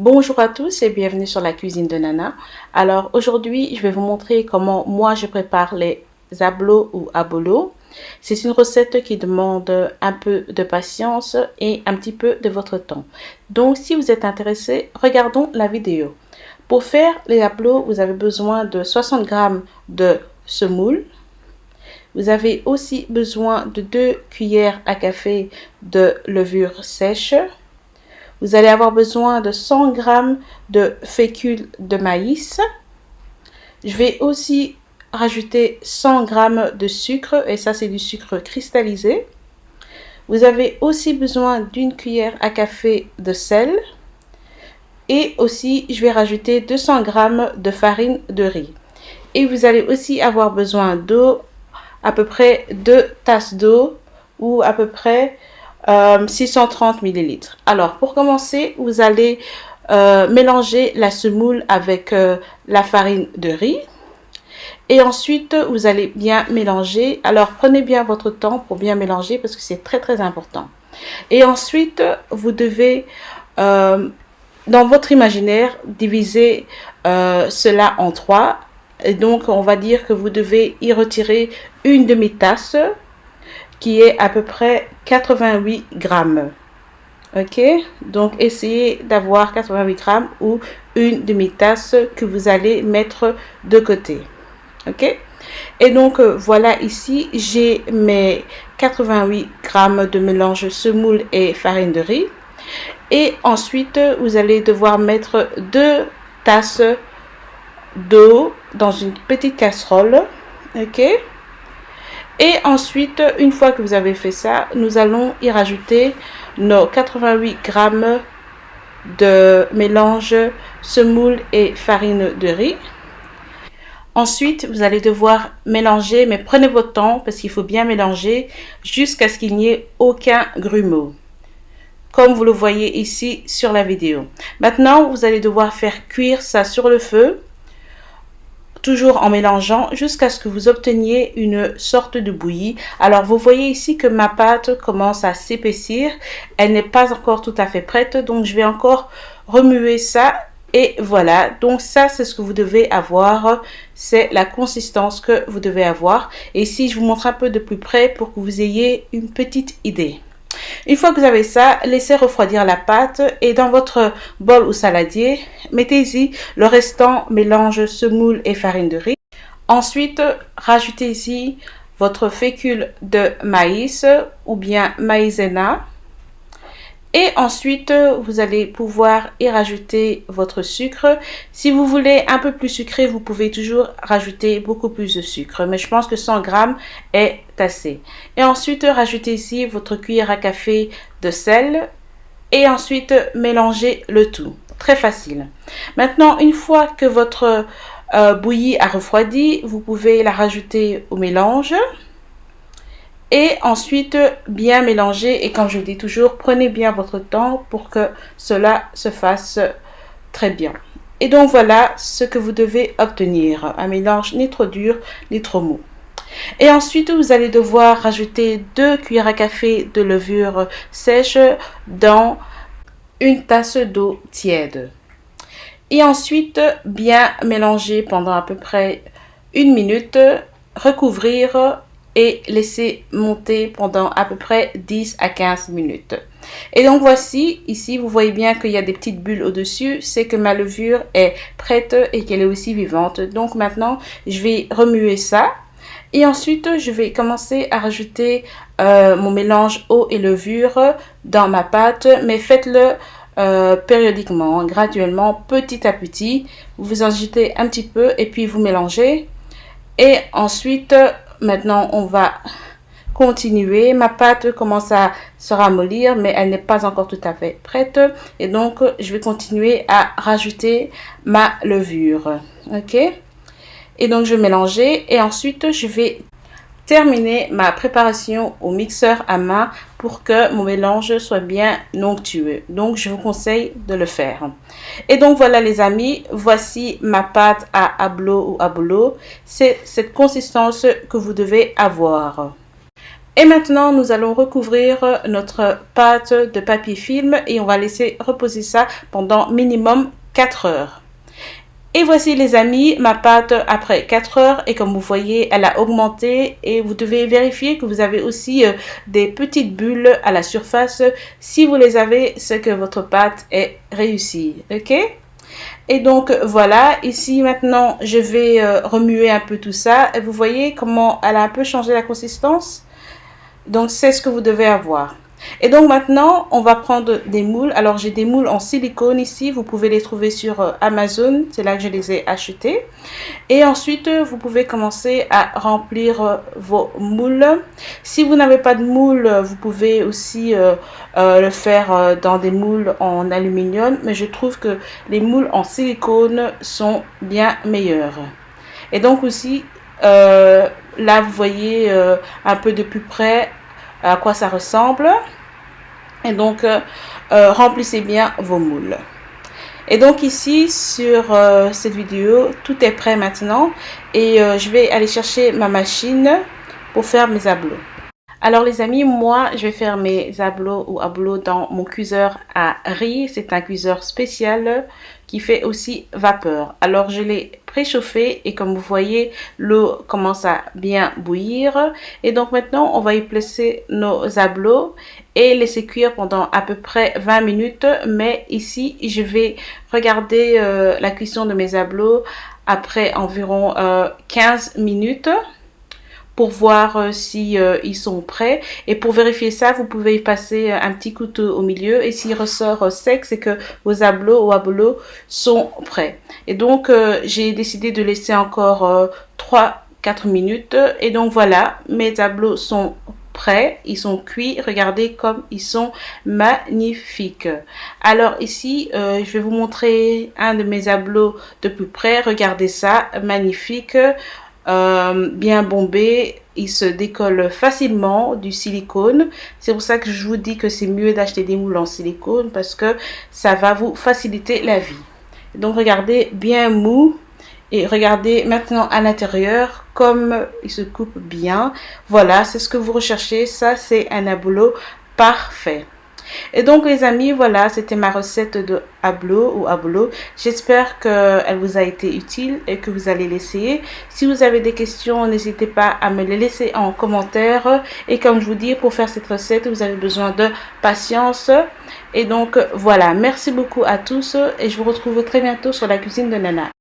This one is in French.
Bonjour à tous et bienvenue sur la cuisine de Nana. Alors aujourd'hui, je vais vous montrer comment moi je prépare les ablos ou abolos. C'est une recette qui demande un peu de patience et un petit peu de votre temps. Donc si vous êtes intéressé, regardons la vidéo. Pour faire les ablos, vous avez besoin de 60 g de semoule. Vous avez aussi besoin de 2 cuillères à café de levure sèche. Vous allez avoir besoin de 100 g de fécule de maïs. Je vais aussi rajouter 100 g de sucre et ça c'est du sucre cristallisé. Vous avez aussi besoin d'une cuillère à café de sel. Et aussi je vais rajouter 200 g de farine de riz. Et vous allez aussi avoir besoin d'eau, à peu près 2 tasses d'eau ou à peu près 630 ml. Alors pour commencer, vous allez mélanger la semoule avec la farine de riz. Et ensuite, vous allez bien mélanger. Alors prenez bien votre temps pour bien mélanger parce que c'est très important. Et ensuite, vous devez, dans votre imaginaire, diviser cela en 3. Et donc, on va dire que vous devez y retirer une demi-tasse qui est à peu près 88 grammes. Ok, donc essayez d'avoir 88 grammes ou une demi-tasse que vous allez mettre de côté. Ok, et donc voilà, ici j'ai mes 88 grammes de mélange semoule et farine de riz. Et ensuite vous allez devoir mettre 2 tasses d'eau dans une petite casserole. Ok. Et ensuite, une fois que vous avez fait ça, nous allons y rajouter nos 88 grammes de mélange semoule et farine de riz. Ensuite, vous allez devoir mélanger, mais prenez votre temps parce qu'il faut bien mélanger jusqu'à ce qu'il n'y ait aucun grumeau, comme vous le voyez ici sur la vidéo. Maintenant, vous allez devoir faire cuire ça sur le feu, toujours en mélangeant jusqu'à ce que vous obteniez une sorte de bouillie. Alors vous voyez ici que ma pâte commence à s'épaissir, elle n'est pas encore tout à fait prête, donc je vais encore remuer ça. Et voilà, donc ça c'est ce que vous devez avoir, c'est la consistance que vous devez avoir. Et ici je vous montre un peu de plus près pour que vous ayez une petite idée. Une fois que vous avez ça, laissez refroidir la pâte et dans votre bol ou saladier, mettez-y le restant mélange semoule et farine de riz. Ensuite, rajoutez-y votre fécule de maïs ou bien maïzena. Et ensuite, vous allez pouvoir y rajouter votre sucre. Si vous voulez un peu plus sucré, vous pouvez toujours rajouter beaucoup plus de sucre. Mais je pense que 100 g est assez. Et ensuite, rajoutez ici votre cuillère à café de sel. Et ensuite, mélangez le tout. Très facile. Maintenant, une fois que votre bouillie a refroidi, vous pouvez la rajouter au mélange. Et ensuite, bien mélanger. Et comme je dis toujours, prenez bien votre temps pour que cela se fasse très bien. Et donc, voilà ce que vous devez obtenir. Un mélange ni trop dur, ni trop mou. Et ensuite, vous allez devoir rajouter 2 cuillères à café de levure sèche dans une tasse d'eau tiède. Et ensuite, bien mélanger pendant à peu près 1 minute, recouvrir et laisser monter pendant à peu près 10 à 15 minutes. Et donc voici, ici vous voyez bien qu'il y a des petites bulles au-dessus, c'est que ma levure est prête et qu'elle est aussi vivante. Donc maintenant, je vais remuer ça. Et ensuite, je vais commencer à rajouter mon mélange eau et levure dans ma pâte, mais faites-le périodiquement, graduellement, petit à petit. Vous ajoutez un petit peu et puis vous mélangez. Et ensuite, maintenant, on va continuer. Ma pâte commence à se ramollir, mais elle n'est pas encore tout à fait prête. Et donc, je vais continuer à rajouter ma levure. Ok? Et donc, je vais mélanger. Et ensuite, je vais terminer ma préparation au mixeur à main pour que mon mélange soit bien onctueux. Donc, je vous conseille de le faire. Et donc, voilà les amis, voici ma pâte à ablo ou abolo. C'est cette consistance que vous devez avoir. Et maintenant, nous allons recouvrir notre pâte de papier film et on va laisser reposer ça pendant minimum 4 heures. Et voici les amis, ma pâte après 4 heures et comme vous voyez, elle a augmenté et vous devez vérifier que vous avez aussi des petites bulles à la surface. Si vous les avez, c'est que votre pâte est réussie, ok? Et donc voilà, ici maintenant, je vais remuer un peu tout ça et vous voyez comment elle a un peu changé la consistance? Donc, c'est ce que vous devez avoir. Et donc maintenant, on va prendre des moules. Alors, j'ai des moules en silicone ici. Vous pouvez les trouver sur Amazon. C'est là que je les ai achetés. Et ensuite, vous pouvez commencer à remplir vos moules. Si vous n'avez pas de moules, vous pouvez aussi le faire dans des moules en aluminium. Mais je trouve que les moules en silicone sont bien meilleurs. Et donc aussi, là, vous voyez un peu de plus près à quoi ça ressemble. Et donc, remplissez bien vos moules. Et donc ici, sur cette vidéo, tout est prêt maintenant. Et je vais aller chercher ma machine pour faire mes ablos. Alors les amis, moi je vais faire mes ablos ou ablos dans mon cuiseur à riz. C'est un cuiseur spécial qui fait aussi vapeur. Alors je l'ai préchauffé et comme vous voyez, l'eau commence à bien bouillir. Et donc maintenant, on va y placer nos ablos et laisser cuire pendant à peu près 20 minutes. Mais ici, je vais regarder la cuisson de mes ablos après environ 15 minutes. Pour voir si ils sont prêts. Et pour vérifier ça, vous pouvez passer un petit couteau au milieu. Et s'il ressort sec, c'est que vos ablos ou abolos sont prêts. Et donc, j'ai décidé de laisser encore 3-4 minutes. Et donc, voilà, mes ablos sont prêts, ils sont cuits. Regardez comme ils sont magnifiques. Alors ici, je vais vous montrer un de mes ablos de plus près. Regardez ça, magnifique. Bien bombé, il se décolle facilement du silicone. C'est pour ça que je vous dis que c'est mieux d'acheter des moules en silicone parce que ça va vous faciliter la vie. Donc regardez, bien mou. Et regardez maintenant à l'intérieur comme il se coupe bien. Voilà, c'est ce que vous recherchez. Ça, c'est un abolo parfait. Et donc les amis, voilà, c'était ma recette de ablo ou abolo. J'espère qu'elle vous a été utile et que vous allez l'essayer. Si vous avez des questions, n'hésitez pas à me les laisser en commentaire. Et comme je vous dis, pour faire cette recette, vous avez besoin de patience. Et donc voilà, merci beaucoup à tous et je vous retrouve très bientôt sur la cuisine de Nana.